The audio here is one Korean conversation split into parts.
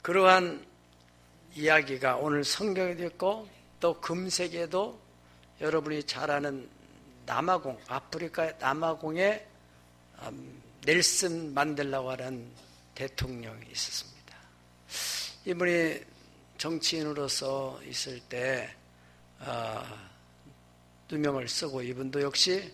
그러한 이야기가 오늘 성경에도 있고 또 금세기에도 여러분이 잘 아는 남아공, 아프리카의 남아공에 넬슨 만델라고 하는 대통령이 있었습니다. 이분이 정치인으로서 있을 때 누명을 쓰고 이분도 역시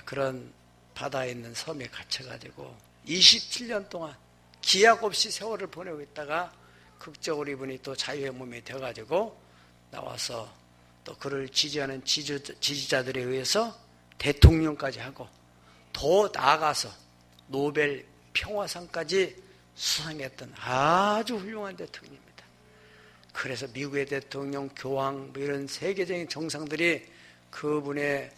그런 바다에 있는 섬에 갇혀가지고 27년 동안 기약 없이 세월을 보내고 있다가 극적으로 이분이 또 자유의 몸이 되어가지고 나와서 또 그를 지지하는 지지자들에 의해서 대통령까지 하고 더 나아가서 노벨 평화상까지 수상했던 아주 훌륭한 대통령입니다. 그래서 미국의 대통령, 교황 뭐 이런 세계적인 정상들이 그분의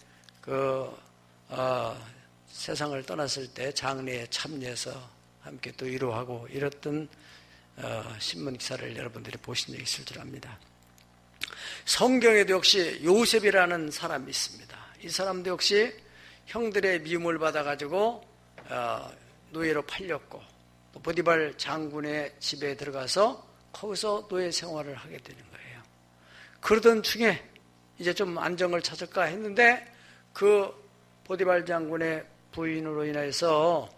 세상을 떠났을 때 장례에 참여해서 함께 또 위로하고 이랬던 신문 기사를 여러분들이 보신 적이 있을 줄 압니다. 성경에도 역시 요셉이라는 사람이 있습니다. 이 사람도 역시 형들의 미움을 받아가지고 노예로 팔렸고 또 보디발 장군의 집에 들어가서 거기서 노예 생활을 하게 되는 거예요. 그러던 중에 이제 좀 안정을 찾을까 했는데 그 보디발 장군의 부인으로 인해서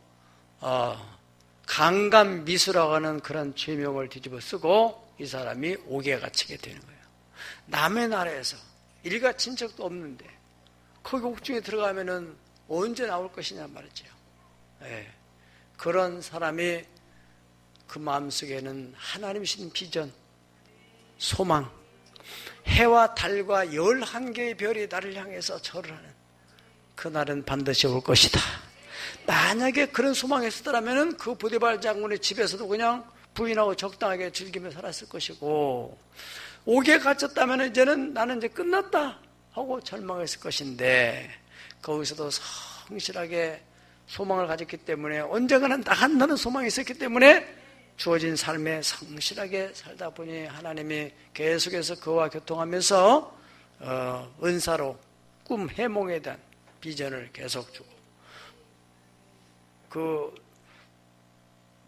강간미수라고 하는 그런 죄명을 뒤집어 쓰고 이 사람이 옥에 갇히게 되는 거예요. 남의 나라에서 일가 친척도 없는데 거기 옥중에 들어가면은 언제 나올 것이냐 말이죠. 네. 그런 사람이 그 마음속에는 하나님 주신 비전, 소망, 해와 달과 11개의 별이 나를 향해서 절을 하는 그날은 반드시 올 것이다. 만약에 그런 소망이 있었더라면 그 보디발 장군의 집에서도 그냥 부인하고 적당하게 즐기며 살았을 것이고 옥에 갇혔다면 이제는 나는 이제 끝났다 하고 절망했을 것인데 거기서도 성실하게 소망을 가졌기 때문에 언젠가는 나간다는 소망이 있었기 때문에 주어진 삶에 성실하게 살다 보니 하나님이 계속해서 그와 교통하면서 은사로 꿈, 해몽에 대한 비전을 계속 주고 그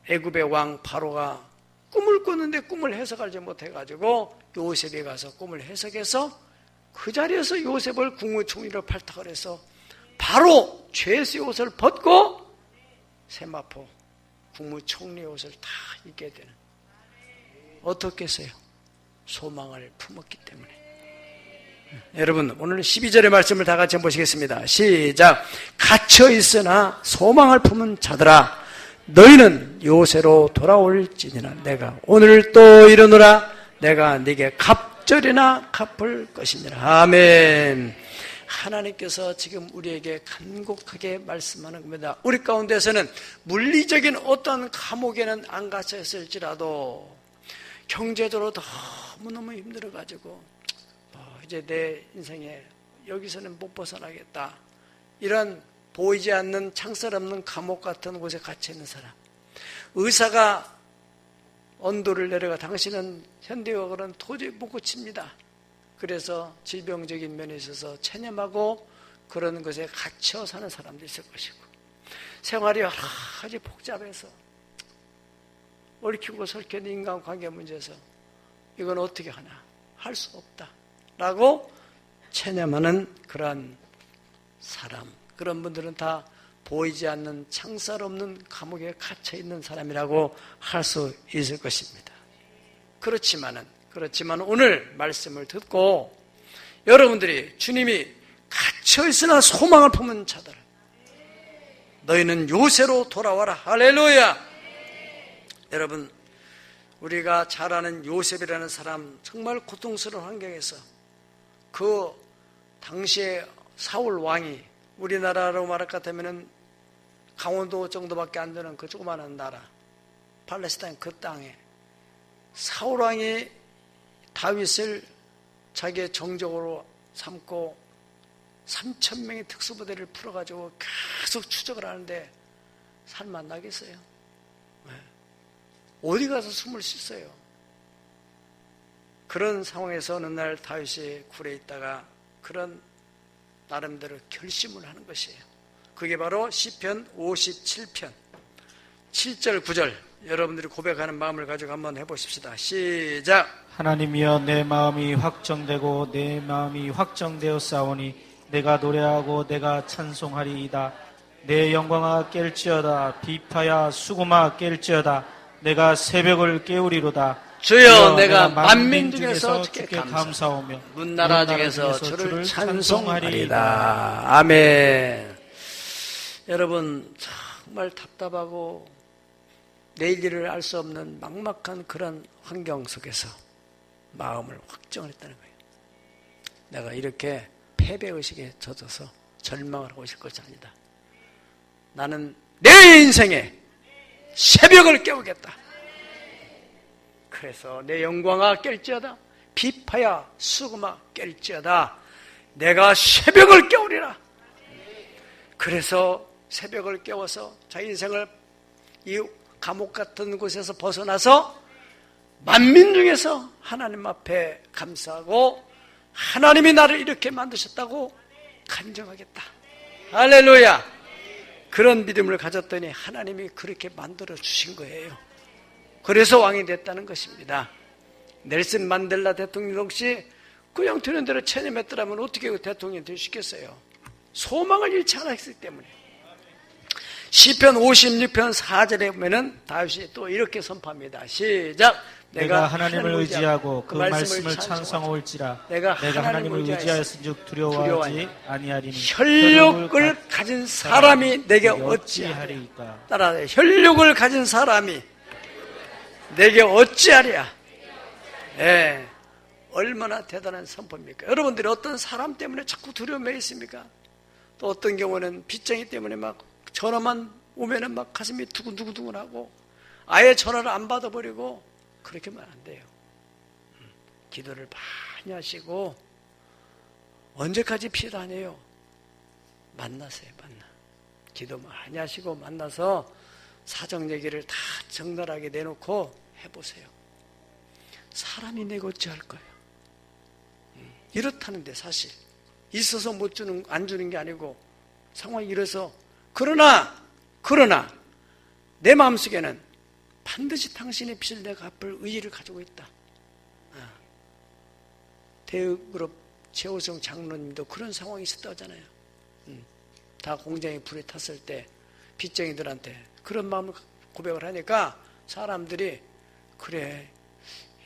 애굽의 왕 바로가 꿈을 꿨는데 꿈을 해석하지 못해가지고 요셉에 가서 꿈을 해석해서 그 자리에서 요셉을 국무총리로 발탁을 해서 바로 죄수의 옷을 벗고 세마포 국무총리의 옷을 다 입게 되는 어떻겠어요? 소망을 품었기 때문에. 여러분 오늘 12절의 말씀을 다 같이 보시겠습니다. 시작. 갇혀 있으나 소망을 품은 자들아 너희는 요새로 돌아올지니라. 내가 오늘 또 이르노라. 내가 네게 갑절이나 갚을 것이니라. 아멘. 하나님께서 지금 우리에게 간곡하게 말씀하는 겁니다. 우리 가운데서는 물리적인 어떤 감옥에는 안 갇혀 있을지라도 경제적으로 너무너무 힘들어가지고 이제 내 인생에 여기서는 못 벗어나겠다. 이런 보이지 않는 창살 없는 감옥 같은 곳에 갇혀 있는 사람. 의사가 언도를 내려가 당신은 현대의학으로는 도저히 못 고칩니다. 그래서 질병적인 면에 있어서 체념하고 그런 것에 갇혀 사는 사람도 있을 것이고 생활이 여러 가지 복잡해서 얽히고 설키는 인간관계 문제에서 이건 어떻게 하나 할 수 없다 라고 체념하는 그러한 사람, 그런 분들은 다 보이지 않는 창살 없는 감옥에 갇혀 있는 사람이라고 할 수 있을 것입니다. 그렇지만 오늘 말씀을 듣고 여러분들이 주님이 갇혀 있으나 소망을 품은 자들 너희는 요새로 돌아와라. 할렐루야. 여러분 우리가 잘 아는 요셉이라는 사람 정말 고통스러운 환경에서 그 당시에 사울 왕이 우리나라로 말할 것 같으면 강원도 정도밖에 안 되는 그 조그마한 나라 팔레스타인 그 땅에 사울 왕이 다윗을 자기의 정적으로 삼고 3,000명의 특수부대를 풀어가지고 계속 추적을 하는데 살만 안 나겠어요? 어디 가서 숨을 쉬어요? 그런 상황에서 어느 날 다윗이 굴에 있다가 그런 나름대로 결심을 하는 것이에요. 그게 바로 시편 57편 7절 9절 여러분들이 고백하는 마음을 가지고 한번 해보십시다. 시작. 하나님이여 내 마음이 확정되고 내 마음이 확정되었사오니 내가 노래하고 내가 찬송하리이다. 내 영광아 깰지어다. 비파야 수고마 깰지어다. 내가 새벽을 깨우리로다. 주여 내가 만민 중에서 주께 감사하며 문나라 중에서 주를 찬송하리이다. 아멘. 여러분 정말 답답하고 내일 일을 알 수 없는 막막한 그런 환경 속에서 마음을 확정을 했다는 거예요. 내가 이렇게 패배의식에 젖어서 절망을 하고 있을 것이 아니다. 나는 내 인생에 새벽을 깨우겠다. 그래서 내 영광아 깰지어다. 비파야 수금아 깰지어다. 내가 새벽을 깨우리라. 그래서 새벽을 깨워서 자기 인생을 이 감옥 같은 곳에서 벗어나서 만민 중에서 하나님 앞에 감사하고 하나님이 나를 이렇게 만드셨다고 간증하겠다. 할렐루야. 그런 믿음을 가졌더니 하나님이 그렇게 만들어 주신 거예요. 그래서 왕이 됐다는 것입니다. 넬슨 만델라 대통령 혹시 그냥 되는 대로 체념했더라면 어떻게 그 대통령이 될 수 있겠어요? 소망을 잃지 않았기 때문에. 시편 56편 4절에 보면은 다윗이 또 이렇게 선포합니다. 시작. 내가 하나님을 의지하고 그 말씀을 찬송할지라. 내가 하나님을 의지하였은즉 두려워하지 아니하리니. 혈육을 가진 사람이 내게 어찌하리까. 따라 혈육을 가진 사람이 내게 어찌하랴. 예, 얼마나 대단한 선포입니까? 여러분들이 어떤 사람 때문에 자꾸 두려움에 있습니까? 또 어떤 경우는 빚쟁이 때문에 막 전화만 오면은 막 가슴이 두근두근하고 아예 전화를 안 받아버리고 그렇게 하면 안 돼요. 기도를 많이 하시고 언제까지 피다녀요? 만나세요. 기도 많이 하시고 만나서 사정 얘기를 다 적나라하게 내놓고 해보세요. 사람이 내가 어찌할 거예요? 이렇다는데 사실 있어서 안 주는 게 아니고 상황이 이래서 그러나 내 마음속에는 반드시 당신의 빚을 내가 갚을 의의를 가지고 있다. 대의그룹 최호성 장로님도 그런 상황이 있었다고 하잖아요. 다 공장에 불이 탔을 때 빚쟁이들한테 그런 마음을 고백을 하니까 사람들이 그래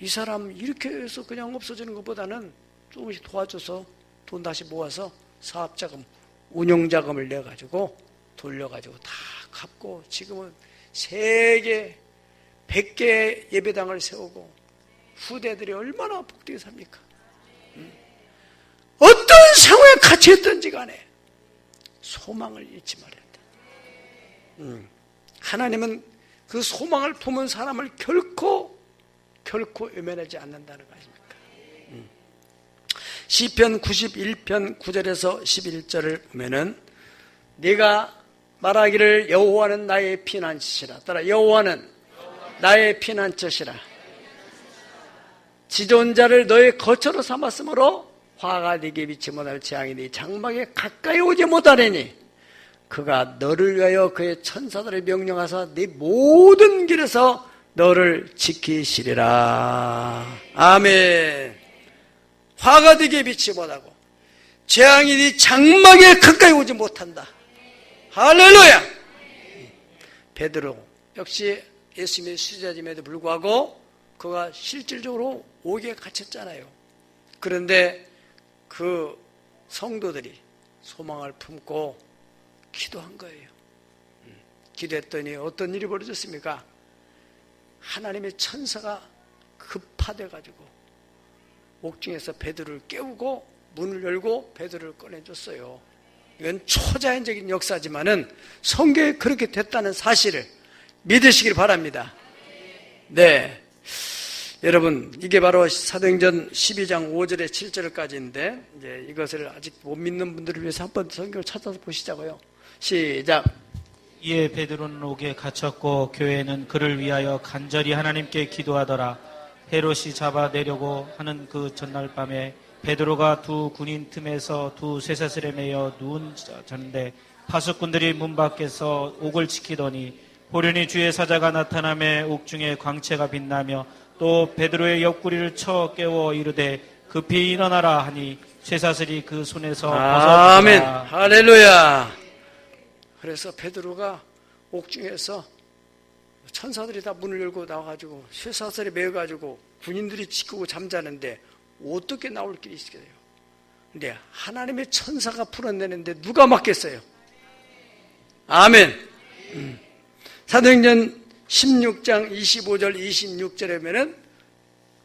이 사람 이렇게 해서 그냥 없어지는 것보다는 조금씩 도와줘서 돈 다시 모아서 사업자금 운용자금을 내가지고 돌려가지고 다 갚고 지금은 3개 100개 예배당을 세우고 후대들이 얼마나 복되게 삽니까? 어떤 상황에 갇혀있든지 간에 소망을 잃지 말아야 돼. 하나님은 그 소망을 품은 사람을 결코 외면하지 않는다는 거 아닙니까? 시편 91편 9절에서 11절을 보면은 네가 말하기를 여호와는 나의 피난처시라. 따라 여호와는 나의 피난처시라. 지존자를 너의 거처로 삼았으므로 화가 네게 미치 못할 재앙이 네 장막에 가까이 오지 못하리니 그가 너를 위하여 그의 천사들을 명령하사 네 모든 길에서 너를 지키시리라. 아멘. 화가 네게 미치 못하고 재앙이 네 장막에 가까이 오지 못한다. 할렐루야. 베드로 역시 예수님의 수제자임에도 불구하고 그가 실질적으로 옥에 갇혔잖아요. 그런데 그 성도들이 소망을 품고 기도한 거예요. 기도했더니 어떤 일이 벌어졌습니까? 하나님의 천사가 급파돼가지고 옥중에서 베드로를 깨우고 문을 열고 베드로를 꺼내줬어요. 이건 초자연적인 역사지만은 성경에 그렇게 됐다는 사실을 믿으시길 바랍니다. 네. 여러분, 이게 바로 사도행전 12장 5절에 7절까지인데, 이제 이것을 아직 못 믿는 분들을 위해서 한번 성경을 찾아서 보시자고요. 시작. 이에 베드로는 옥에 갇혔고 교회는 그를 위하여 간절히 하나님께 기도하더라. 헤롯이 잡아내려고 하는 그 전날 밤에 베드로가 두 군인 틈에서 두 쇠사슬에 매여 누운 자는데 파수꾼들이 문 밖에서 옥을 지키더니 호련히 주의 사자가 나타나매 옥중에 광채가 빛나며 또 베드로의 옆구리를 쳐 깨워 이르되 급히 일어나라 하니 쇠사슬이 그 손에서 아멘. 벗어지더라. 할렐루야. 그래서 베드로가 옥중에서 천사들이 다 문을 열고 나와가지고 쇠사슬에 매어가지고 군인들이 지키고 잠자는데 어떻게 나올 길이 있겠어요? 근데 하나님의 천사가 풀어내는데 누가 막겠어요? 아멘. 사도행전 16장 25절 26절에 보면은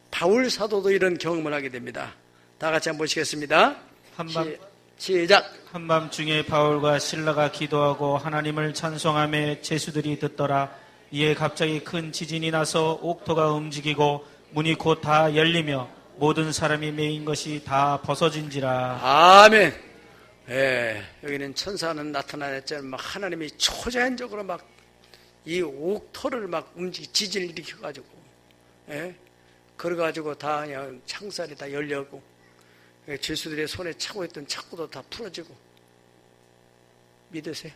바울 사도도 이런 경험을 하게 됩니다. 다 같이 한번 보시겠습니다. 시작. 한밤중에 바울과 실라가 기도하고 하나님을 찬송하며 제수들이 듣더라. 이에 갑자기 큰 지진이 나서 옥토가 움직이고 문이 곧 다 열리며 모든 사람이 매인 것이 다 벗어진지라. 아멘. 예, 여기는 천사는 나타나냈지만 막 하나님이 초자연적으로 막 이 옥토를 막 지진을 일으켜가지고, 예, 그래가지고 다 그냥 창살이 다 열려고, 죄수들의 손에 차고 있던 차고도 다 풀어지고. 믿으세요?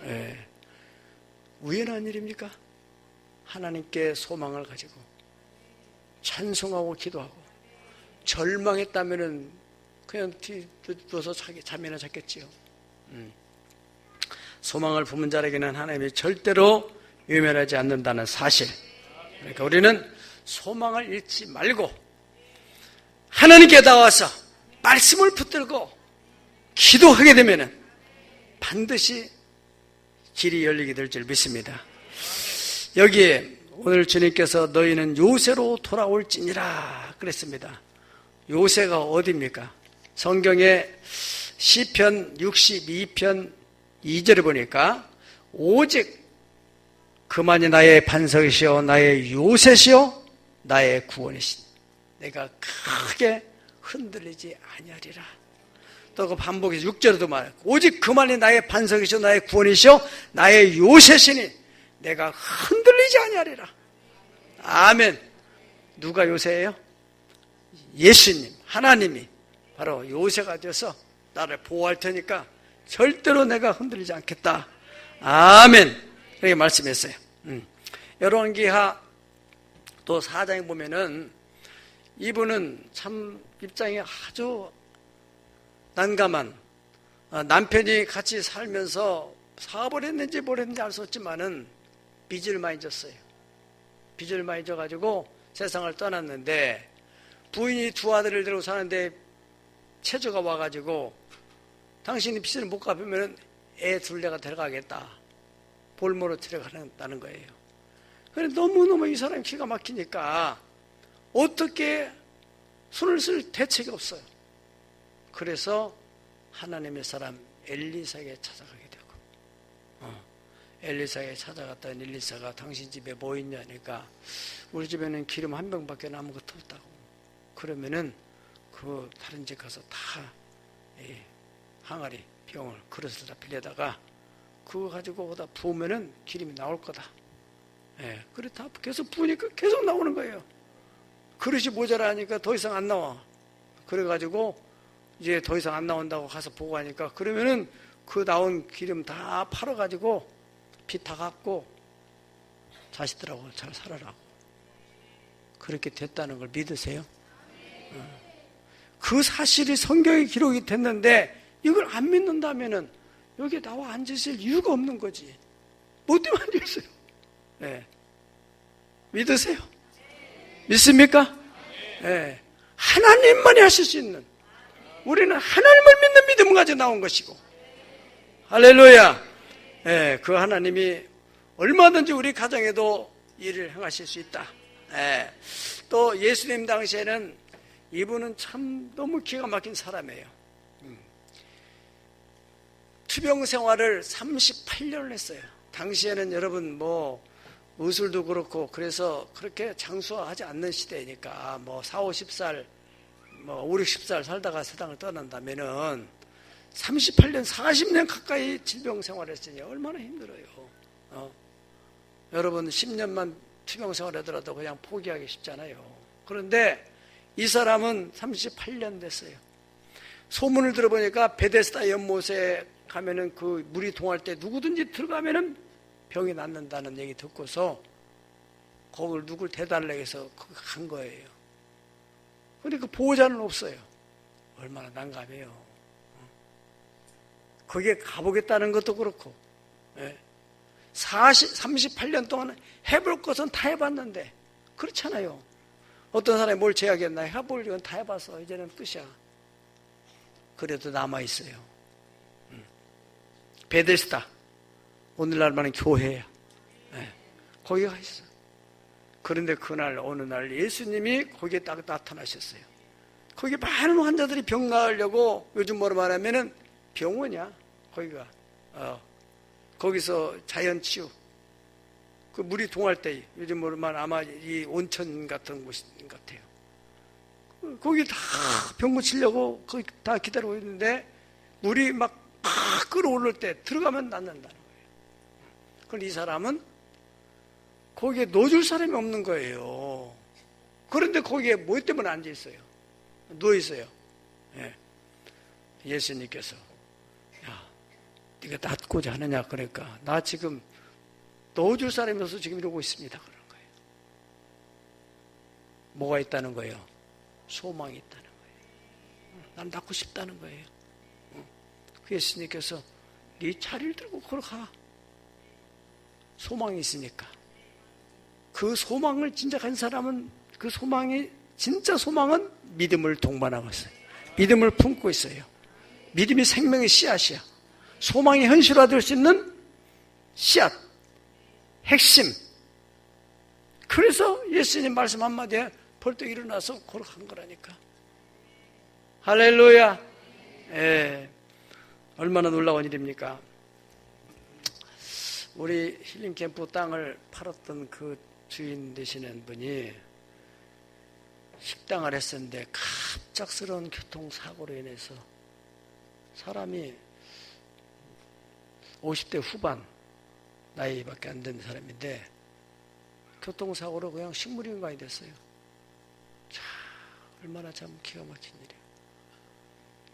예. 우연한 일입니까? 하나님께 소망을 가지고 찬송하고 기도하고 절망했다면은 그냥 뒤집어서 잠이나 잤겠지요. 소망을 품은 자에게는 하나님이 절대로 외면하지 않는다는 사실. 그러니까 우리는 소망을 잃지 말고 하나님께 나와서 말씀을 붙들고 기도하게 되면은 반드시 길이 열리게 될 줄 믿습니다. 여기에 오늘 주님께서 너희는 요새로 돌아올지니라 그랬습니다. 요새가 어디입니까? 성경에 시편 62편 2절에 보니까 오직 그만이 나의 반석이시오 나의 요새시오 나의 구원이시니 내가 크게 흔들리지 아니하리라. 또 그 반복해서 6절에도 말하고 오직 그만이 나의 반석이시오 나의 구원이시오 나의 요새시니 내가 흔들리지 아니하리라. 아멘. 누가 요새예요? 예수님 하나님이 바로 요새가 되어서 나를 보호할 테니까 절대로 내가 흔들리지 않겠다. 아멘. 그렇게 말씀했어요. 열왕기하 또 4장에 보면은 이분은 참 입장이 아주 난감한, 남편이 같이 살면서 사업을 했는지 뭘 했는지 알 수 없지만은 빚을 많이 졌어요. 빚을 많이 져가지고 세상을 떠났는데 부인이 두 아들을 데리고 사는데 체조가 와가지고 당신이 빚을 못 갚으면 애 둘레가 데려가겠다. 볼모로 데려가겠다는 거예요. 그런데 너무너무 이 사람이 기가 막히니까 어떻게 손을 쓸 대책이 없어요. 그래서 하나님의 사람 엘리사에게 찾아가게 되고 엘리사에게 찾아갔더니 엘리사가 당신 집에 뭐 있냐니까 우리 집에는 기름 한 병밖에 아무것도 없다고. 그러면은 그 다른 집 가서 다 항아리 병을 그릇을 다 빌려다가 그거 가지고 오다 부으면은 기름이 나올 거다. 예, 그래 다 계속 부으니까 계속 나오는 거예요. 그릇이 모자라니까 더 이상 안 나와. 그래가지고 이제 더 이상 안 나온다고 가서 보고 하니까 그러면은 그 나온 기름 다 팔아가지고 빚 다 갚고 자식들하고 잘 살아라고. 그렇게 됐다는 걸 믿으세요? 그 사실이 성경에 기록이 됐는데 이걸 안 믿는다면은 여기 나와 앉으실 이유가 없는 거지. 뭐 때문에 앉으세요? 네. 믿으세요? 믿습니까? 네. 하나님만이 하실 수 있는, 우리는 하나님을 믿는 믿음을 가지고 나온 것이고, 할렐루야. 네. 그 하나님이 얼마든지 우리 가정에도 일을 행하실 수 있다. 네. 또 예수님 당시에는 이분은 참 너무 기가 막힌 사람이에요. 투병 생활을 38년을 했어요. 당시에는 여러분 뭐 의술도 그렇고 그래서 그렇게 장수하지 않는 시대니까 뭐 4, 50살 뭐 5, 60살 살다가 세상을 떠난다면은 38년, 40년 가까이 질병 생활을 했으니 얼마나 힘들어요. 여러분 10년만 투병 생활하더라도 그냥 포기하기 쉽잖아요. 그런데 이 사람은 38년 됐어요. 소문을 들어보니까 베데스다 연못에 가면은 그 물이 동할 때 누구든지 들어가면은 병이 낫는다는 얘기 듣고서 거기를 누굴 대달라고 해서 간 거예요. 근데 그 보호자는 없어요. 얼마나 난감해요. 거기에 가보겠다는 것도 그렇고, 38년 동안 해볼 것은 다 해봤는데, 그렇잖아요. 어떤 사람이 뭘 제약했나, 해볼 일은 다 해봐서 이제는 끝이야. 그래도 남아있어요. 베데스다. 오늘날 말하는 교회야. 거기 가 있어. 그런데 그날 어느 날 예수님이 거기에 딱 나타나셨어요. 거기 많은 환자들이 병 나으려고 요즘 뭐로 말하면은 병원이야. 거기가 거기서 자연치유. 그 물이 동할 때 요즘 뭐로 말하면 아마 이 온천 같은 곳인 것 같아요. 거기 다 병 고치려고 거기 다 기다리고 있는데 물이 막 끓어오를 때 들어가면 낫는다는 거예요. 그런데 이 사람은 거기에 넣어줄 사람이 없는 거예요. 그런데 거기에 뭐 때문에 앉아 있어요? 누워 있어요. 예수님께서 야, 네가 낫고자 하느냐? 그러니까 나 지금 넣어줄 사람이 없어서 지금 이러고 있습니다. 그런 거예요. 뭐가 있다는 거예요? 소망이 있다는 거예요. 난 낫고 싶다는 거예요. 그 예수님께서 네 자리를 들고 걸어가. 소망이 있으니까. 그 소망을 진짜 간 사람은 그 소망이 진짜 소망은 믿음을 동반하고 있어요. 믿음을 품고 있어요. 믿음이 생명의 씨앗이야. 소망이 현실화될 수 있는 씨앗, 핵심. 그래서 예수님 말씀 한마디에 벌떡 일어나서 걸어간 거라니까. 할렐루야. 얼마나 놀라운 일입니까? 우리 힐링 캠프 땅을 팔았던 그 주인 되시는 분이 식당을 했었는데 갑작스러운 교통사고로 인해서 사람이 50대 후반 나이밖에 안 된 사람인데 교통사고로 그냥 식물인간이 됐어요. 자, 얼마나 참 기가 막힌 일이에요.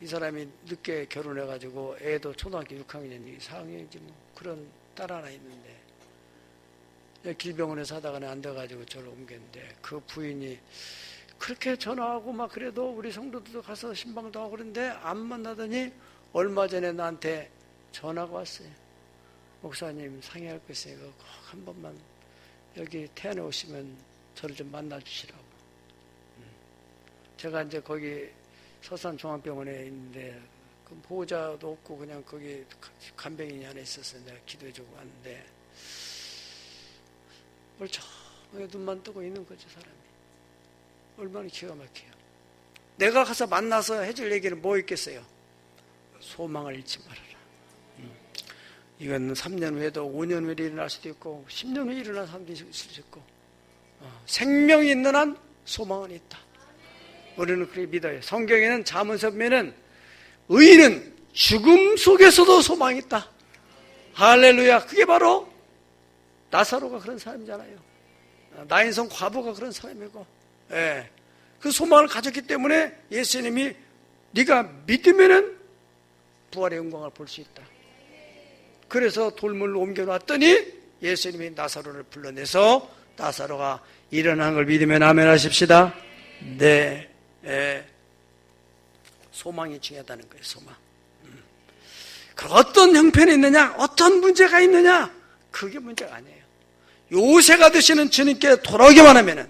이 사람이 늦게 결혼해가지고 애도 초등학교 6학년이 4학년이지 뭐 그런 딸 하나 있는데 길병원에서 하다가는 안 돼가지고 저를 옮겼는데 그 부인이 그렇게 전화하고 막 그래도 우리 성도들도 가서 신방도 하고 그런데 안 만나더니 얼마 전에 나한테 전화가 왔어요. 목사님 상의할 거 있으니까 꼭 한 번만 여기 태안에 오시면 저를 좀 만나주시라고. 제가 이제 거기 서산종합병원에 있는데 그 보호자도 없고 그냥 거기 간병인이 하나 있어서 내가 기도해주고 왔는데 멀쩡하게 눈만 뜨고 있는 거죠, 사람이. 얼마나 기가 막혀요. 내가 가서 만나서 해줄 얘기는 뭐 있겠어요? 소망을 잃지 말아라. 이건 3년 후에도 5년 후에 일어날 수도 있고 10년 후에 일어날 사람도 있을 수 있고 생명이 있는 한 소망은 있다. 우리는 그렇게 믿어요. 성경에는 잠언서 보면은 의인은 죽음 속에서도 소망이 있다. 할렐루야. 그게 바로 나사로가 그런 사람이잖아요. 나인성 과부가 그런 사람이고, 그 소망을 가졌기 때문에 예수님이 네가 믿으면은 부활의 영광을 볼 수 있다. 그래서 돌문을 옮겨놨더니 예수님이 나사로를 불러내서 나사로가 일어난 걸 믿으면 아멘 하십시다. 네, 소망이 중요하다는 거예요. 소망. 그 어떤 형편이 있느냐, 어떤 문제가 있느냐, 그게 문제가 아니에요. 요새가 되시는 주님께 돌아오기만 하면은.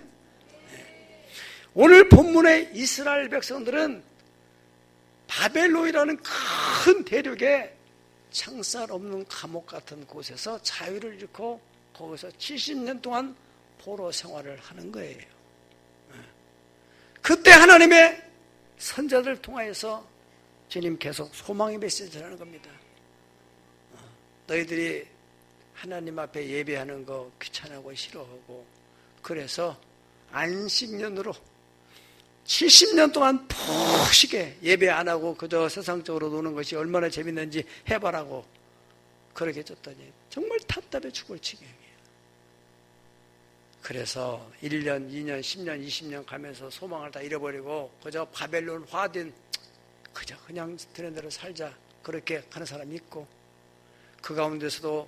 오늘 본문의 이스라엘 백성들은 바벨론이라는 큰 대륙에 창살 없는 감옥 같은 곳에서 자유를 잃고 거기서 70년 동안 포로 생활을 하는 거예요. 그때 하나님의 선자들 통하여서 주님 계속 소망의 메시지를 하는 겁니다. 너희들이 하나님 앞에 예배하는 거 귀찮아하고 싫어하고 그래서 안식년으로 70년 동안 푹 쉬게 예배 안 하고 그저 세상적으로 노는 것이 얼마나 재밌는지 해봐라고 그렇게 해줬더니 정말 답답해 죽을 지경이에요. 그래서 1년, 2년, 10년, 20년 가면서 소망을 다 잃어버리고 그저 바벨론 화된 그저 그냥 드는 대로 살자 그렇게 하는 사람이 있고 그 가운데서도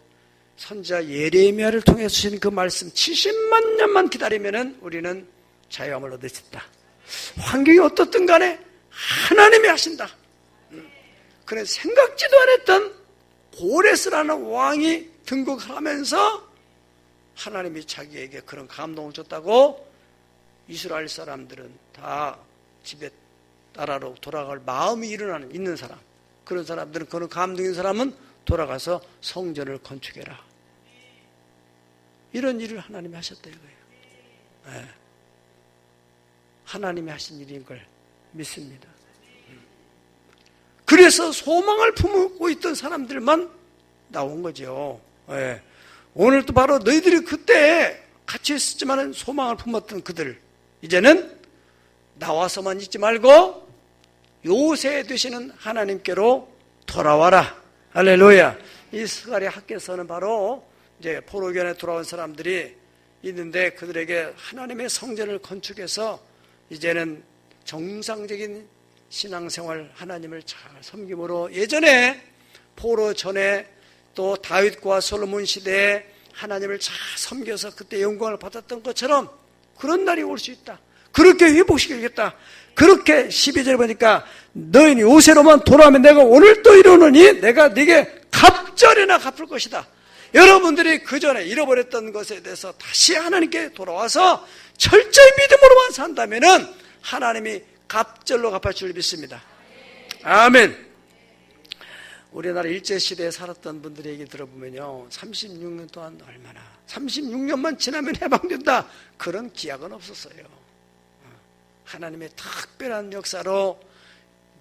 선지자 예레미야를 통해 주신 그 말씀 70만 년만 기다리면은 우리는 자유함을 얻을 수 있다. 환경이 어떻든 간에 하나님이 하신다. 그래서 생각지도 않았던 고레스라는 왕이 등극하면서 하나님이 자기에게 그런 감동을 줬다고 이스라엘 사람들은 다 집에 나라로 돌아갈 마음이 있는 사람, 그런 사람들은, 그런 감동인 사람은 돌아가서 성전을 건축해라. 이런 일을 하나님이 하셨다 이거예요. 네. 하나님이 하신 일인 걸 믿습니다. 그래서 소망을 품고 있던 사람들만 나온 거죠. 네. 오늘도 바로 너희들이 그때 같이 있었지만 소망을 품었던 그들, 이제는 나와서만 있지 말고 요새 되시는 하나님께로 돌아와라. 할렐루야. 이 스가랴 학교에서는 바로 이제 포로기원에 돌아온 사람들이 있는데 그들에게 하나님의 성전을 건축해서 이제는 정상적인 신앙생활, 하나님을 잘 섬김으로, 예전에 포로 전에 또 다윗과 솔로몬 시대에 하나님을 잘 섬겨서 그때 영광을 받았던 것처럼 그런 날이 올 수 있다. 그렇게 회복시키겠다. 그렇게 12절에 보니까 너희는 요새로만 돌아오면 내가 오늘 또 이루느니 내가 네게 갑절이나 갚을 것이다. 여러분들이 그 전에 잃어버렸던 것에 대해서 다시 하나님께 돌아와서 철저히 믿음으로만 산다면은 하나님이 갑절로 갚을 줄 믿습니다. 아멘. 우리나라 일제시대에 살았던 분들의 얘기 들어보면요, 36년 동안 얼마나, 36년만 지나면 해방된다, 그런 기약은 없었어요. 하나님의 특별한 역사로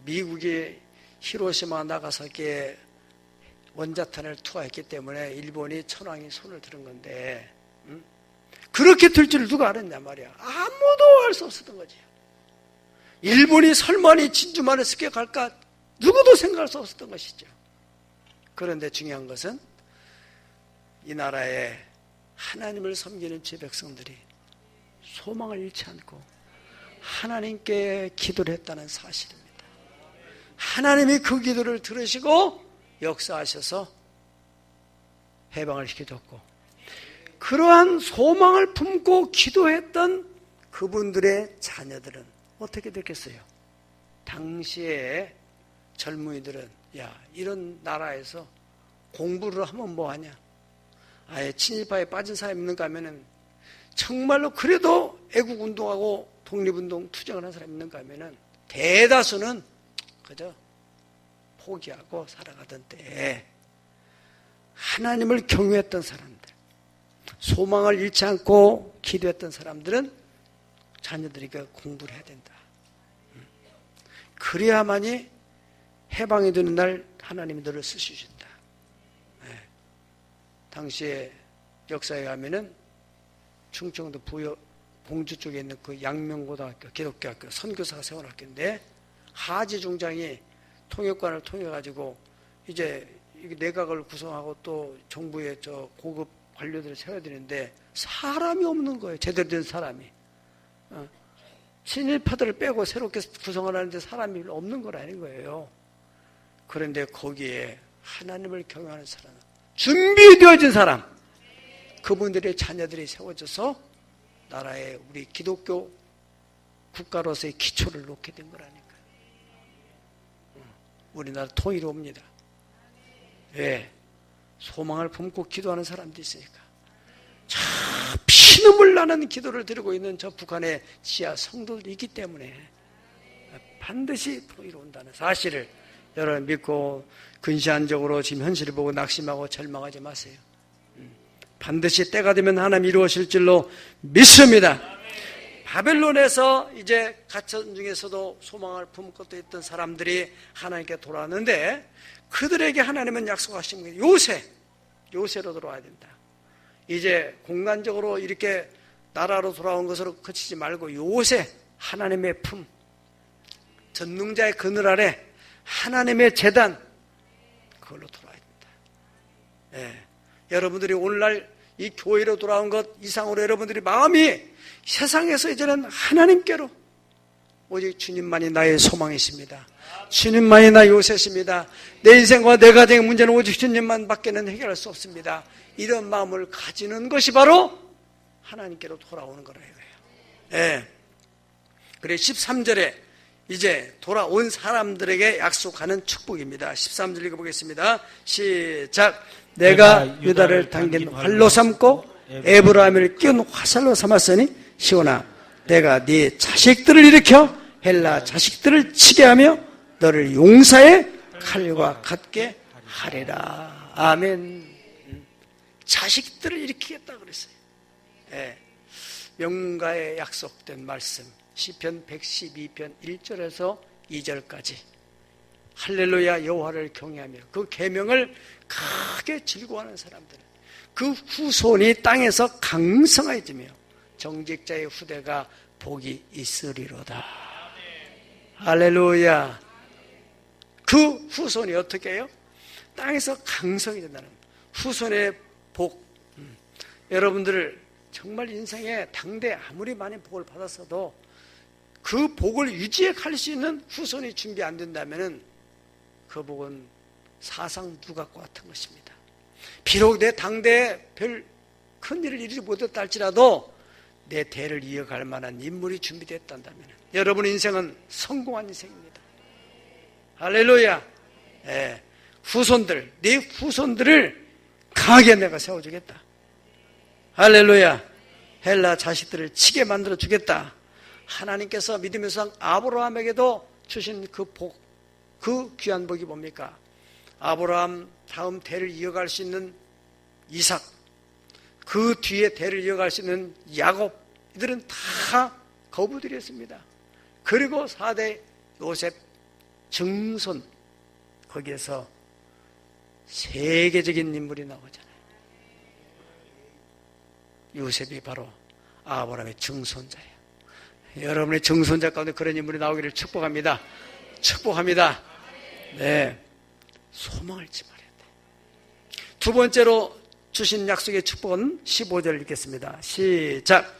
미국이 히로시마 나가사키에 원자탄을 투하했기 때문에 일본이 천황이 손을 들은 건데, 그렇게 될 줄 누가 알았냐 말이야. 아무도 알 수 없었던 거지. 일본이 설마니 진주만을 습격할까 누구도 생각할 수 없었던 것이죠. 그런데 중요한 것은 이 나라에 하나님을 섬기는 제 백성들이 소망을 잃지 않고 하나님께 기도를 했다는 사실입니다. 하나님이 그 기도를 들으시고 역사하셔서 해방을 시켜줬고, 그러한 소망을 품고 기도했던 그분들의 자녀들은 어떻게 됐겠어요? 당시에 젊은이들은 야, 이런 나라에서 공부를 하면 뭐하냐, 아예 친일파에 빠진 사람이 있는가 하면은 정말로 그래도 애국운동하고 독립운동 투쟁을 한 사람이 있는가 하면은 대다수는 그저 포기하고 살아가던 때에 하나님을 경외했던 사람들, 소망을 잃지 않고 기도했던 사람들은 자녀들에게 공부를 해야 된다. 그래야만이 해방이 되는 날 하나님이 너를 쓰시신다. 네. 당시에 역사에 가면은 충청도 봉주 쪽에 있는 그 양명고등학교, 기독교학교, 선교사가 세운 학교인데 하지 중장이 통역관을 통해 가지고 이제 내각을 구성하고 또 정부의 저 고급 관료들을 세워야 되는데 사람이 없는 거예요. 제대로 된 사람이. 친일파들을 빼고 새롭게 구성을 하는데 사람이 없는 거라는 거예요. 그런데 거기에 하나님을 경외하는 사람, 준비되어진 사람, 그분들의 자녀들이 세워져서 나라에 우리 기독교 국가로서의 기초를 놓게 된 거라니까요. 우리나라 통일이 옵니다. 왜? 소망을 품고 기도하는 사람들이 있으니까. 저 피눈물 나는 기도를 드리고 있는 저 북한의 지하 성도들이 있기 때문에 반드시 통일이 온다는 사실을 여러분 믿고 근시안적으로 지금 현실을 보고 낙심하고 절망하지 마세요. 반드시 때가 되면 하나님 이루어질 줄로 믿습니다. 바벨론에서 이제 갇힌 중에서도 소망을 품고 있던 사람들이 하나님께 돌아왔는데 그들에게 하나님은 약속하신 거예요. 요새로 돌아와야 된다. 이제 공간적으로 이렇게 나라로 돌아온 것으로 그치지 말고 요새 하나님의 품, 전능자의 그늘 아래 하나님의 재단, 그걸로 돌아야 된다. 예. 여러분들이 오늘날 이 교회로 돌아온 것 이상으로 여러분들이 마음이 세상에서 이제는 하나님께로, 오직 주님만이 나의 소망이십니다. 주님만이 나의 요새십니다. 내 인생과 내 가정의 문제는 오직 주님만 밖에는 해결할 수 없습니다. 이런 마음을 가지는 것이 바로 하나님께로 돌아오는 거라는 거예요. 예. 그래 13절에 이제 돌아온 사람들에게 약속하는 축복입니다. 13절 읽어보겠습니다. 시작. 내가 유다를 당긴 활로 삼고 에브라임을 끼운 화살로 삼았으니 시온아, 내가 네 자식들을 일으켜 헬라 자식들을 치게 하며 너를 용사의 칼과 같게 하리라. 아멘. 자식들을 일으키겠다 그랬어요. 예. 명가에 약속된 말씀 시편 112편 1절에서 2절까지 할렐루야 여호와를 경외하며 그 계명을 크게 즐거워하는 사람들은 그 후손이 땅에서 강성해지며 정직자의 후대가 복이 있으리로다. 할렐루야. 그 후손이 어떻게 해요? 땅에서 강성이 된다는 후손의 복. 여러분들 정말 인생에 당대 아무리 많은 복을 받았어도 그 복을 유지해 갈 수 있는 후손이 준비 안 된다면 그 복은 사상 누각과 같은 것입니다. 비록 내 당대에 별 큰일을 이루지 못했다 할지라도 내 대를 이어갈 만한 인물이 준비됐다면 여러분의 인생은 성공한 인생입니다. 할렐루야. 예. 후손들, 네 후손들을 강하게 내가 세워주겠다. 할렐루야. 헬라 자식들을 치게 만들어 주겠다. 하나님께서 믿음의 조상 아브라함에게도 주신 그 복, 그 귀한 복이 뭡니까? 아브라함 다음 대를 이어갈 수 있는 이삭, 그 뒤에 대를 이어갈 수 있는 야곱, 이들은 다 거부들이었습니다. 그리고 4대 요셉 증손, 거기에서 세계적인 인물이 나오잖아요. 요셉이 바로 아브라함의 증손자예요. 여러분의 증손자 가운데 그런 인물이 나오기를 축복합니다. 축복합니다. 네, 소망을 잃지 말아야 돼. 두 번째로 주신 약속의 축복은 15절 읽겠습니다. 시작.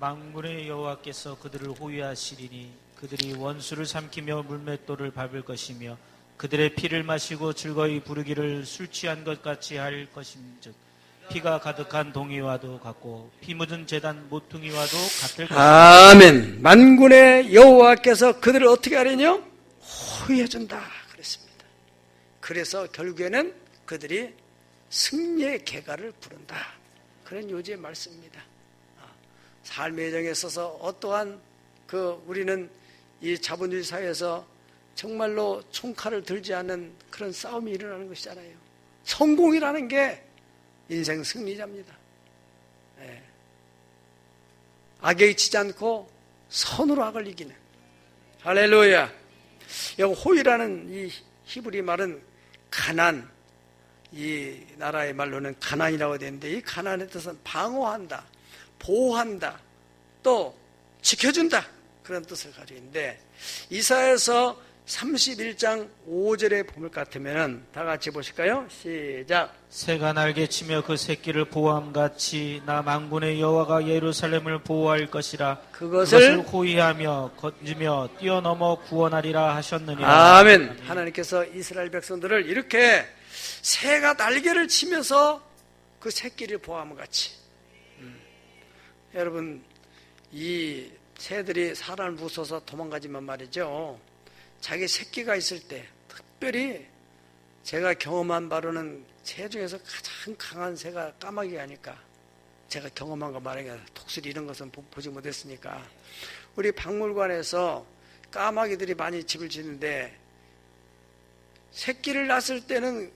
만군의 여호와께서 그들을 호위하시리니 그들이 원수를 삼키며 물맷돌을 밟을 것이며 그들의 피를 마시고 즐거이 부르기를 술 취한 것 같이 할 것임즉 피가 가득한 동이와도 같고 피 묻은 제단 모퉁이와도 같을 것이다. 아멘. 만군의 여호와께서 그들을 어떻게 하려뇨? 호위해준다 그랬습니다. 그래서 결국에는 그들이 승리의 계가를 부른다. 그런 요지의 말씀입니다. 삶의 여정에 있어서 어떠한 우리는 이 자본주의 사회에서 정말로 총칼을 들지 않는 그런 싸움이 일어나는 것이잖아요. 성공이라는 게 인생 승리자입니다. 네. 악에 치지 않고 선으로 악을 이기는. 할렐루야. 여기 호위라는 이 히브리 말은 가난, 이 나라의 말로는 가난이라고 되는데 이 가난의 뜻은 방어한다, 보호한다, 또 지켜준다, 그런 뜻을 가지고 있는데 이사야서 31장 5절의 보물 같으면 다 같이 보실까요? 시작. 새가 날개치며 그 새끼를 보호함같이 나 만군의 여호와가 예루살렘을 보호할 것이라. 그것을 호위하며 건지며 뛰어넘어 구원하리라 하셨느니라. 아멘. 하나님께서 이스라엘 백성들을 이렇게 새가 날개를 치면서 그 새끼를 보호함같이. 여러분, 이 새들이 사람을 부숴서 도망가지만 말이죠, 자기 새끼가 있을 때 특별히 제가 경험한 바로는 새 중에서 가장 강한 새가 까마귀가 아닐까. 제가 경험한 거 말하기가 독수리 이런 것은 보지 못했으니까. 우리 박물관에서 까마귀들이 많이 집을 짓는데 새끼를 낳았을 때는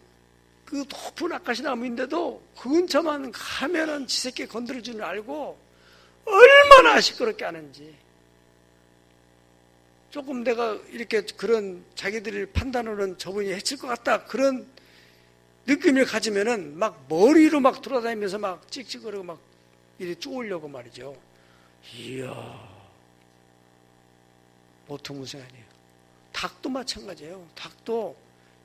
그 높은 아카시 나무인데도 그 근처만 가면은 지 새끼 건드릴 줄 알고 얼마나 시끄럽게 하는지. 조금 내가 이렇게 그런 자기들이 판단으로는 저분이 해칠 것 같다, 그런 느낌을 가지면은 막 머리로 막 돌아다니면서 막 찍찍거리고 막 이렇게 쪼으려고 말이죠. 이야, 보통 무슨 아니에요. 닭도 마찬가지예요. 닭도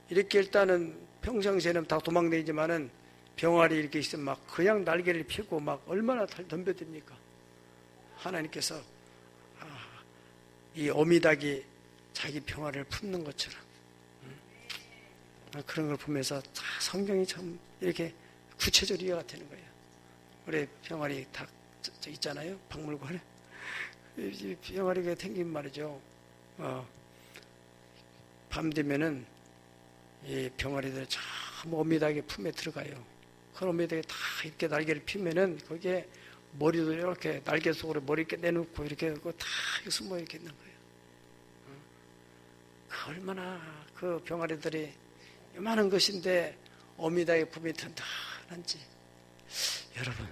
이렇게 일단은 평상시에는 다 도망다니지만은 병아리 이렇게 있으면 막 그냥 날개를 펴고 막 얼마나 덤벼듭니까? 하나님께서 이 어미닭이 자기 병아리를 품는 것처럼 그런 걸 보면서 성경이 참 이렇게 구체적으로 이해가 되는 거예요. 우리 병아리 닭 있잖아요. 박물관에 이 병아리가 생긴 말이죠. 밤 되면은 이 병아리들이 참 어미닭의 품에 들어가요. 그 어미닭이 다 이렇게 날개를 피면은 거기에 머리도 이렇게 날개 속으로 머리 이렇게 내놓고 이렇게 다 숨어 이렇게 있는 거예요. 얼마나 그 병아리들이 요만한 것인데 어미닭의 품이 든든한지. 여러분,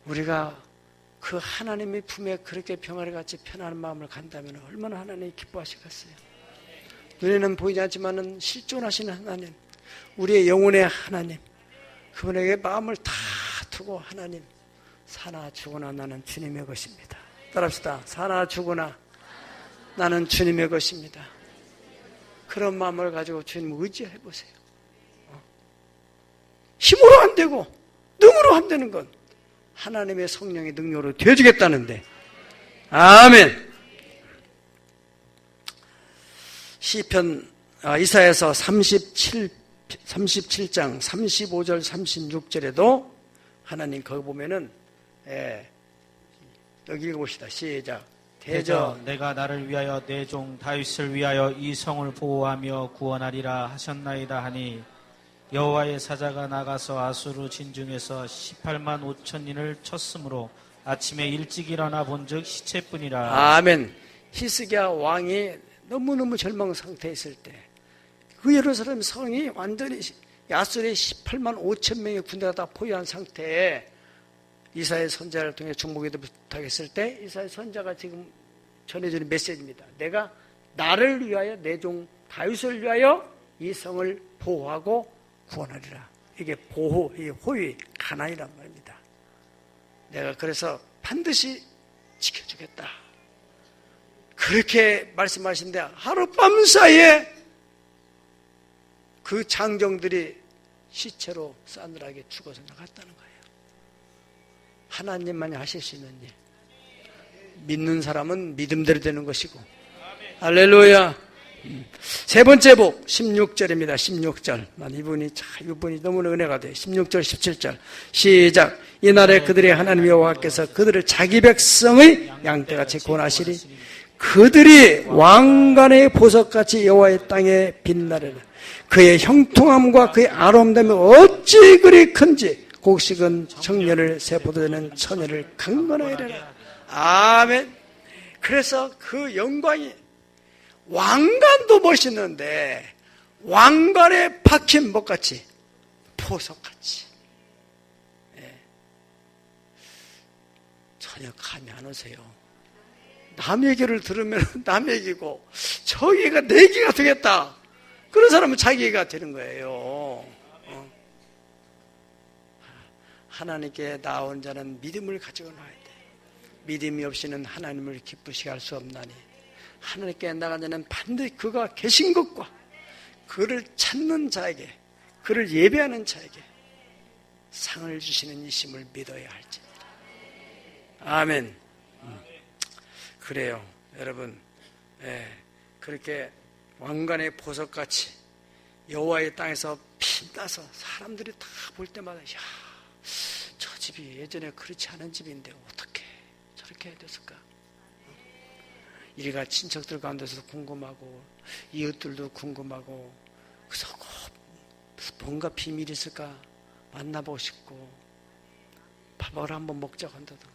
우리가 그 하나님의 품에 그렇게 병아리같이 편안한 마음을 간다면 얼마나 하나님이 기뻐하시겠어요. 눈에는 보이지 않지만 실존하시는 하나님, 우리의 영혼의 하나님, 그분에게 마음을 다 두고 하나님, 사나 죽으나 나는 주님의 것입니다. 따라합시다. 사나 죽으나 나는 주님의 것입니다. 그런 마음을 가지고 주님 의지해 보세요. 힘으로 안 되고 능으로 안 되는 건 하나님의 성령의 능력으로 되어주겠다는데. 아멘. 시편 이사야서 37장 35절 36절에도 하나님 거기 보면은 여기 읽어봅시다. 시작. 대저 내가 나를 위하여 내 종 다윗을 위하여 이 성을 보호하며 구원하리라 하셨나이다 하니 여호와의 사자가 나가서 아수르 진중에서 18만 5천인을 쳤으므로 아침에 일찍 일어나 본즉 시체뿐이라. 아멘. 히스기야 왕이 너무너무 절망 상태에 있을 때 그 예루살렘 성이 완전히 아수르의 18만 5천 명의 군대가 다 포위한 상태에 이사야 선지자를 통해 중보기도 부탁했을 때 이사야 선지자가 지금 전해주는 메시지입니다. 내가 나를 위하여 내 종 다윗을 위하여 이 성을 보호하고 구원하리라. 이게 보호, 이게 호위, 가난이란 말입니다. 내가 그래서 반드시 지켜주겠다. 그렇게 말씀하신데 하룻밤 사이에 그 장정들이 시체로 싸늘하게 죽어서 나갔다는 거예요. 하나님만이 하실 수 있는 일. 믿는 사람은 믿음대로 되는 것이고. 할렐루야. 세 번째 복 16절입니다. 16절. 이분이 너무나 은혜가 돼요. 16절 17절 시작. 이날에 그들의 하나님 여호와께서 그들을 자기 백성의 양떼같이 구원하시리. 그들이 왕관의 보석같이 여호와의 땅에 빛나리라. 그의 형통함과 그의 아름다움이 어찌 그리 큰지 곡식은 청년을 세포도되는 처녀를 강건하리라. 아멘. 그래서 그 영광이 왕관도 멋있는데 왕관에 박힌 것같이 보석같이 전혀 감이 안 오세요. 남 얘기를 들으면 남 얘기고 저 얘기가 내 얘기가 되겠다. 그런 사람은 자기 얘기가 되는 거예요. 하나님께 나온 자는 믿음을 가지고 나와야 돼. 믿음이 없이는 하나님을 기쁘시게 할 수 없나니 하나님께 나간 자는 반드시 그가 계신 것과 그를 찾는 자에게, 그를 예배하는 자에게 상을 주시는 이심을 믿어야 할지니라. 아멘. 그래요, 여러분. 그렇게 왕관의 보석같이 여호와의 땅에서 빛나서 사람들이 다 볼 때마다 야, 저 집이 예전에 그렇지 않은 집인데 어떻게 저렇게 됐을까? 이리가 친척들 가운데서도 궁금하고 이웃들도 궁금하고 그래서 뭔가 비밀이 있을까 만나보고 싶고 밥을 한번 먹자고 한다든가.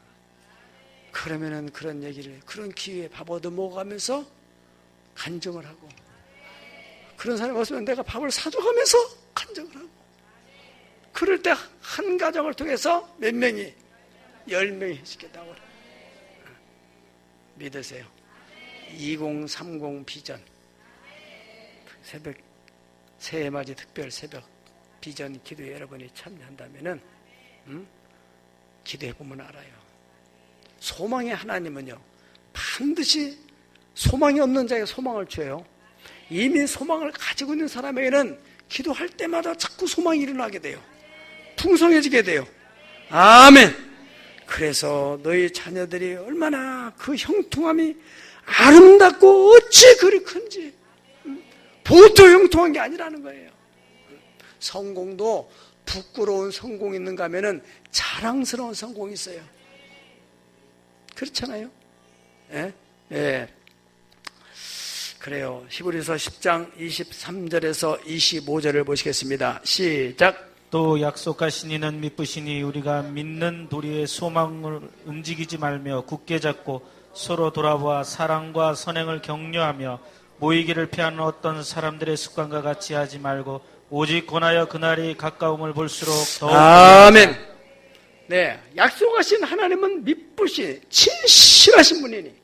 그러면은 그런 얘기를 그런 기회에 밥 얻어 먹어가면서 간증을 하고, 그런 사람이 없으면 내가 밥을 사줘가면서 간증을 하고, 그럴 때 한 가정을 통해서 몇 명이 10명이 해주겠다고 믿으세요. 2030 비전 새벽 새해맞이 특별 새벽 비전 기도에 여러분이 참여한다면은 기도해보면 알아요. 소망의 하나님은요 반드시 소망이 없는 자에게 소망을 줘요. 이미 소망을 가지고 있는 사람에게는 기도할 때마다 자꾸 소망이 일어나게 돼요. 풍성해지게 돼요. 아멘. 그래서 너희 자녀들이 얼마나 그 형통함이 아름답고 어찌 그리 큰지. 보통 형통한 게 아니라는 거예요. 성공도 부끄러운 성공이 있는가 하면은 자랑스러운 성공이 있어요. 그렇잖아요. 예? 예. 그래요. 히브리서 10장 23절에서 25절을 보시겠습니다. 시작. 또 약속하신 이는 미쁘시니 우리가 믿는 도리의 소망을 움직이지 말며 굳게 잡고 서로 돌아보아 사랑과 선행을 격려하며 모이기를 피하는 어떤 사람들의 습관과 같이 하지 말고 오직 권하여 그날이 가까움을 볼수록 더욱 아멘. 네, 약속하신 하나님은 미쁘신 진실하신 분이니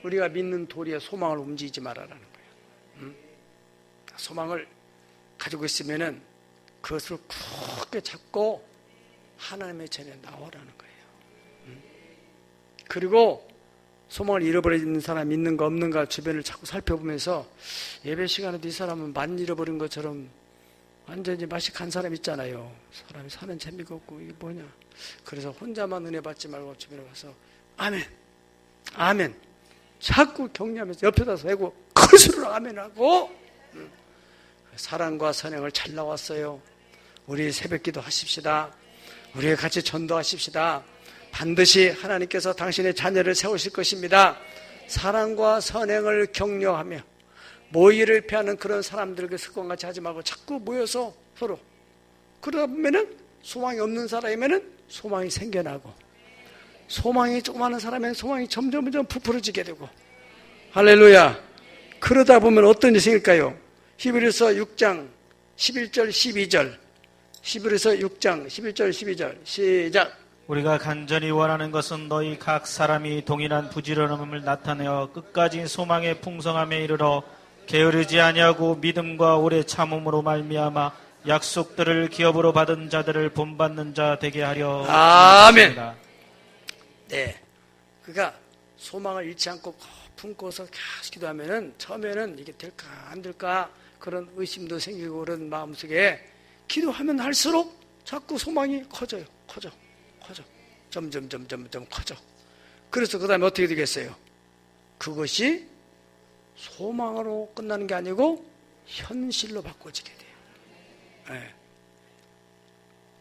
우리가 믿는 도리의 소망을 움직이지 말아라는 거예요. 소망을 가지고 있으면은 그것을 굳게 잡고 하나님의 전에 나오라는 거예요. 그리고 소망을 잃어버린 사람 있는가 없는가 주변을 자꾸 살펴보면서 예배 시간에도 이 사람은 많이 잃어버린 것처럼 완전히 맛이 간 사람 있잖아요. 사람이 사는 재미가 없고 이게 뭐냐. 그래서 혼자만 은혜 받지 말고 주변에 가서 아멘, 아멘 자꾸 격려하면서 옆에다 세고 큰 소리로 아멘하고 사랑과 선행을 잘 나왔어요. 우리 새벽기도 하십시다. 우리 같이 전도하십시다. 반드시 하나님께서 당신의 자녀를 세우실 것입니다. 사랑과 선행을 격려하며 모의를 피하는 그런 사람들과 습관같이 하지 말고 자꾸 모여서 서로 그러다 보면은 소망이 없는 사람이면은 소망이 생겨나고 소망이 조그마한 사람은 소망이 점점 부풀어지게 되고 할렐루야. 그러다 보면 어떤 일이 생길까요? 히브리서 6장 11절 12절 히브리서 6장 11절 12절 시작. 우리가 간절히 원하는 것은 너희 각 사람이 동일한 부지런함을 나타내어 끝까지 소망의 풍성함에 이르러 게으르지 아니하고 믿음과 오래 참음으로 말미암아 약속들을 기업으로 받은 자들을 본받는 자 되게 하려. 아멘. 네, 그러니까 소망을 잃지 않고 품고서 계속 기도하면은 처음에는 이게 될까 안 될까 그런 의심도 생기고 그런 마음속에 기도하면 할수록 자꾸 소망이 커져요. 커져. 점점 커져. 그래서 그 다음에 어떻게 되겠어요? 그것이 소망으로 끝나는 게 아니고 현실로 바꿔지게 돼요. 네.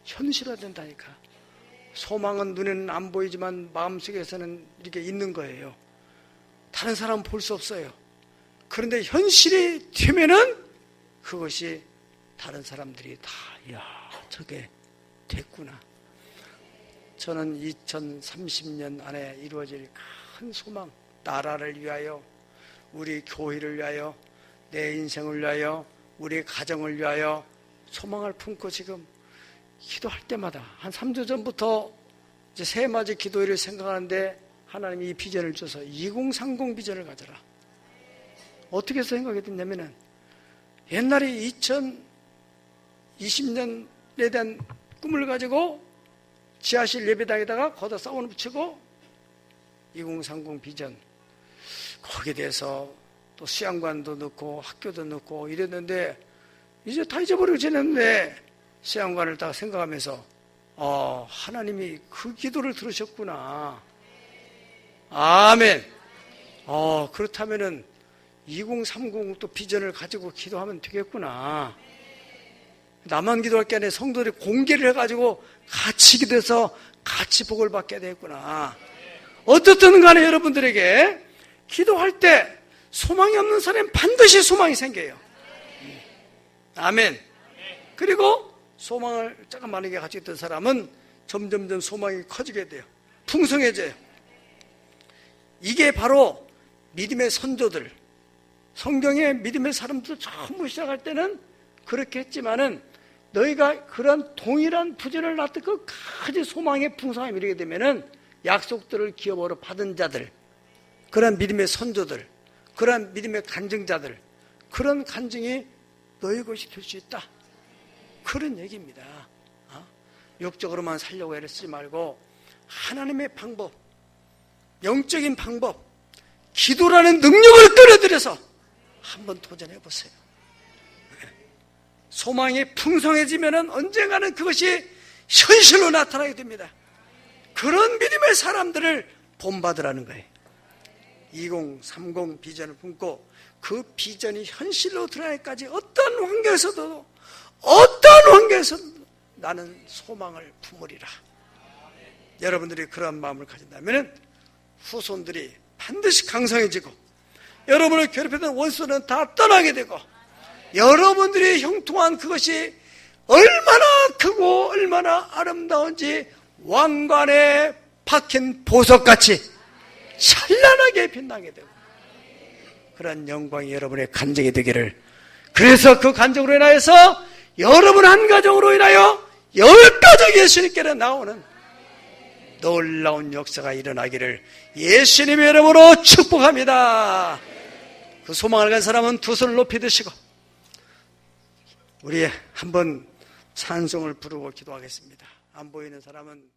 현실화 된다니까. 소망은 눈에는 안 보이지만 마음속에서는 이렇게 있는 거예요. 다른 사람은 볼 수 없어요. 그런데 현실이 되면은 그것이 다른 사람들이 다, 야, 저게 됐구나. 저는 2030년 안에 이루어질 큰 소망, 나라를 위하여, 우리 교회를 위하여, 내 인생을 위하여, 우리 가정을 위하여 소망을 품고 지금 기도할 때마다 한 3주 전부터 이제 새해맞이 기도회를 생각하는데 하나님이 이 비전을 줘서 2030 비전을 가져라. 어떻게 생각이 됐냐면은 옛날에 2020년에 대한 꿈을 가지고 지하실 예배당에다가 거기다 사운드 붙이고 2030 비전 거기에 대해서 또 수양관도 넣고 학교도 넣고 이랬는데 이제 다 잊어버리고 지냈는데 수양관을 딱 생각하면서 하나님이 그 기도를 들으셨구나. 아멘. 그렇다면은 2030 또 비전을 가지고 기도하면 되겠구나. 나만 기도할 게 아니라 성도들이 공개를 해가지고 같이 기도해서 같이 복을 받게 되겠구나. 어떻든 간에 여러분들에게 기도할 때 소망이 없는 사람은 반드시 소망이 생겨요. 아멘. 그리고 소망을 조그마하게 가지고 있던 사람은 점점점 소망이 커지게 돼요. 풍성해져요. 이게 바로 믿음의 선조들, 성경의 믿음의 사람들 전부 시작할 때는 그렇게 했지만은 너희가 그런 동일한 부전을 낳듯 끝까지 소망의 풍성함이 이르게 되면은 약속들을 기업으로 받은 자들, 그런 믿음의 선조들, 그런 믿음의 간증자들, 그런 간증이 너희 것이 될 수 있다. 그런 얘기입니다. 육적으로만 살려고 애를 쓰지 말고 하나님의 방법, 영적인 방법, 기도라는 능력을 끌어들여서 한번 도전해 보세요. 소망이 풍성해지면 언젠가는 그것이 현실로 나타나게 됩니다. 그런 믿음의 사람들을 본받으라는 거예요. 2030 비전을 품고 그 비전이 현실로 드러나기까지 어떤 환경에서도 나는 소망을 품으리라. 여러분들이 그런 마음을 가진다면 후손들이 반드시 강성해지고 여러분을 괴롭히던 원수는 다 떠나게 되고 여러분들이 형통한 그것이 얼마나 크고 얼마나 아름다운지 왕관에 박힌 보석같이 찬란하게 빛나게 되고 그런 영광이 여러분의 간증이 되기를, 그래서 그 간증으로 인하여서 여러분 한 가정으로 인하여 10가정 예수님께로 나오는 놀라운 역사가 일어나기를 예수님의 이름으로 축복합니다. 그 소망을 가진 사람은 두 손을 높이 드시고 우리 한번 찬송을 부르고 기도하겠습니다. 안 보이는 사람은